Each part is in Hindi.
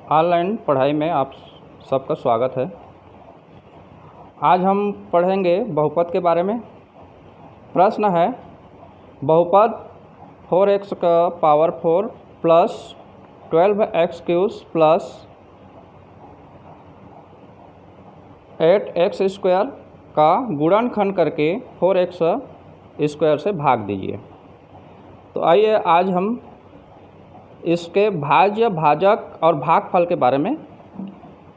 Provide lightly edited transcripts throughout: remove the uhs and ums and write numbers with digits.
ऑनलाइन पढ़ाई में आप सबका स्वागत है। आज हम पढ़ेंगे बहुपद के बारे में। प्रश्न है, बहुपद 4x का power 4 plus 12x cube plus 8x square का गुणनखंड करके 4x स्क्वायर से भाग दीजिए। तो आइए आज हम इसके भाज्य, भाजक और भागफल के बारे में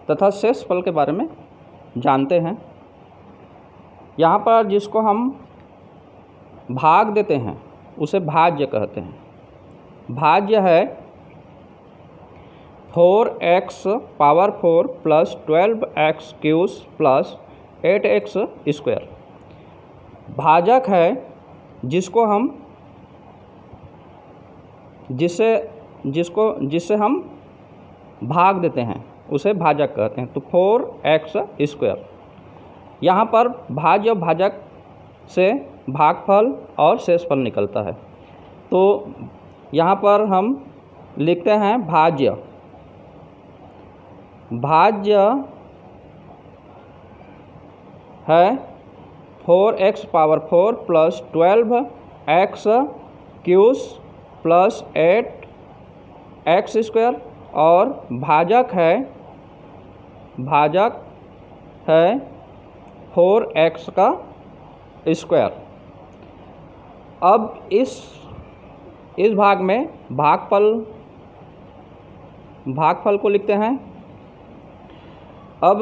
तथा शेषफल के बारे में जानते हैं। यहाँ पर जिसको हम भाग देते हैं उसे भाज्य कहते हैं। भाज्य है 4x power 4 plus 12x cube plus 8x square. भाजक है जिसको हम जिससे हम भाग देते हैं उसे भाजक कहते हैं। तो 4x स्क्वायर। यहाँ पर भाज्य भाजक से भागफल और शेषफल निकलता है। तो यहाँ पर हम लिखते हैं भाज्य। भाज्य है 4x power 4 plus 12x cube plus 8x square और भाजक है 4x का स्क्वायर। अब इस भाग में भागफल को लिखते हैं। अब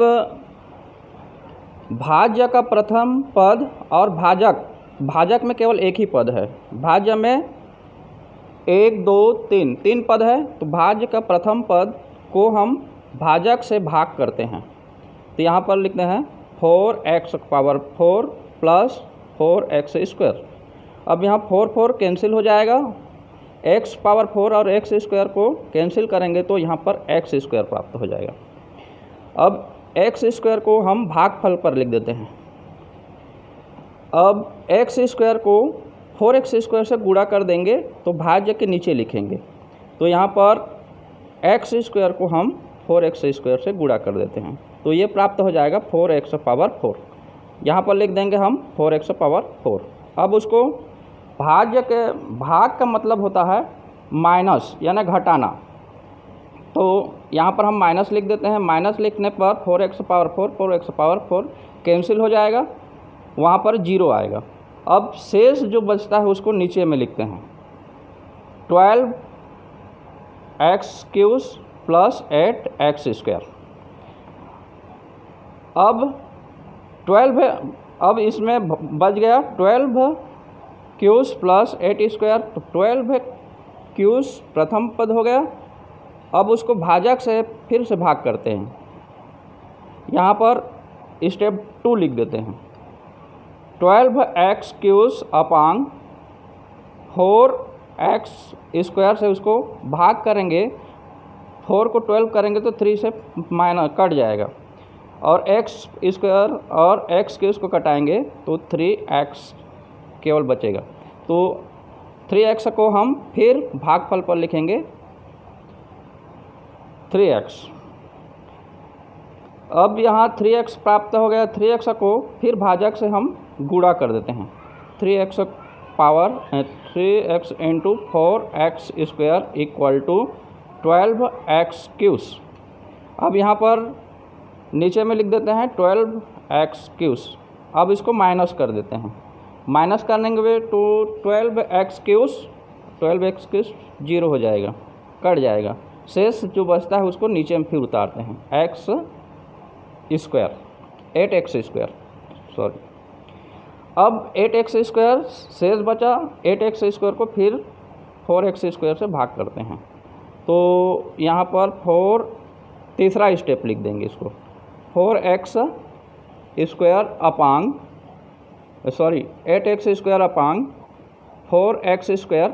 भाज्य का प्रथम पद और भाजक में केवल एक ही पद है। भाज्य में 1 2 3 पद है। तो भाज्य का प्रथम पद को हम भाजक से भाग करते हैं। तो यहाँ पर लिखते हैं 4x power 4 plus 4x square. अब यहाँ 4 कैंसिल हो जाएगा। x पावर 4 और x स्क्वायर को कैंसिल करेंगे तो यहाँ पर x स्क्वायर प्राप्त हो जाएगा। अब x स्क्वायर को हम भागफल पर लिख देते हैं। अब x स्क्वायर को 4x स्क्वायर से गुणा कर देंगे तो भाज्य के नीचे लिखेंगे। तो यहाँ पर x स्क्वायर को हम 4x स्क्वायर से गुणा कर देते हैं। तो ये प्राप्त हो जाएगा 4x पावर 4। यहाँ पर लिख देंगे हम 4x पावर 4। अब उसको भाज्य के भाग का मतलब होता है माइनस यानी घटाना। तो यहाँ पर हम माइनस लिख देते हैं। माइनस लिखने पर 4x पावर 4 कैंसिल हो जाएगा, वहाँ पर 0 आएगा। अब शेष जो बचता है उसको नीचे में लिखते हैं 12x cube plus 8x square. अब इसमें बच गया 12 क्यूब प्लस 8 स्क्वायर। तो 12 क्यूब प्रथम पद हो गया। अब उसको भाजक से फिर से भाग करते हैं। यहाँ पर स्टेप 2 लिख देते हैं 12x क्यूब अपान 4x स्क्वायर से उसको भाग करेंगे। 4 को 12 करेंगे तो 3 से माइनस कट जाएगा और x स्क्वायर और x क्यूब को कटाएंगे तो 3x केवल बचेगा। तो 3x को हम फिर भागफल पर लिखेंगे 3x। अब यहाँ 3x प्राप्त हो गया। 3x को फिर भाजक से हम गुणा कर देते हैं। 3x power 3x into 4x square equal to 12x cube. अब यहाँ पर नीचे में लिख देते हैं 12x क्यूब। अब इसको माइनस कर देते हैं। माइनस करने के तो 12x क्यूब 0 हो जाएगा, कट जाएगा। शेष जो बचता है उसको नीचे में फिर उतारते हैं x square 8x square sorry. अब 8x स्क्वायर शेष बचा। 8x स्क्वायर को फिर 4x स्क्वायर से भाग करते हैं। तो यहाँ पर 4 तीसरा स्टेप लिख देंगे इसको 4x square upon 8x square upon 4x square.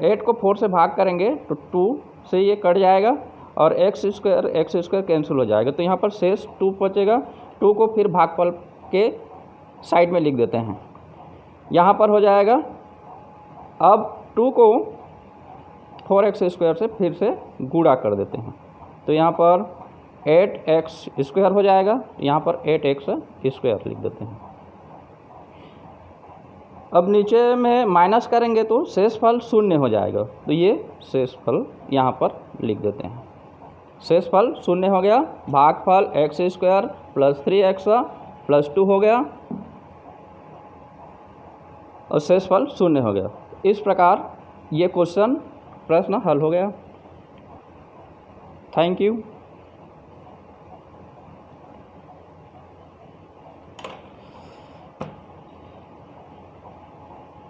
8 को 4 से भाग करेंगे तो 2 से ये कट जाएगा और x स्क्वायर कैंसिल हो जाएगा। तो यहाँ पर शेष 2 बचेगा। 2 को फिर भागफल के साइड में लिख देते हैं। यहाँ पर हो जाएगा। अब 2 को 4x² से फिर से गुणा कर देते हैं। तो यहाँ पर 8x² हो जाएगा, यहाँ पर 8x² लिख देते हैं। अब नीचे में माइनस करेंगे तो शेषफल 0 हो जाएगा, तो ये शेषफल यहाँ पर लिख देते हैं। शेषफल 0 हो गया, भागफल x² प्लस 3x प्लस 2 हो गया और शेषफल 0 हो गया। इस प्रकार ये प्रश्न हल हो गया। Thank you.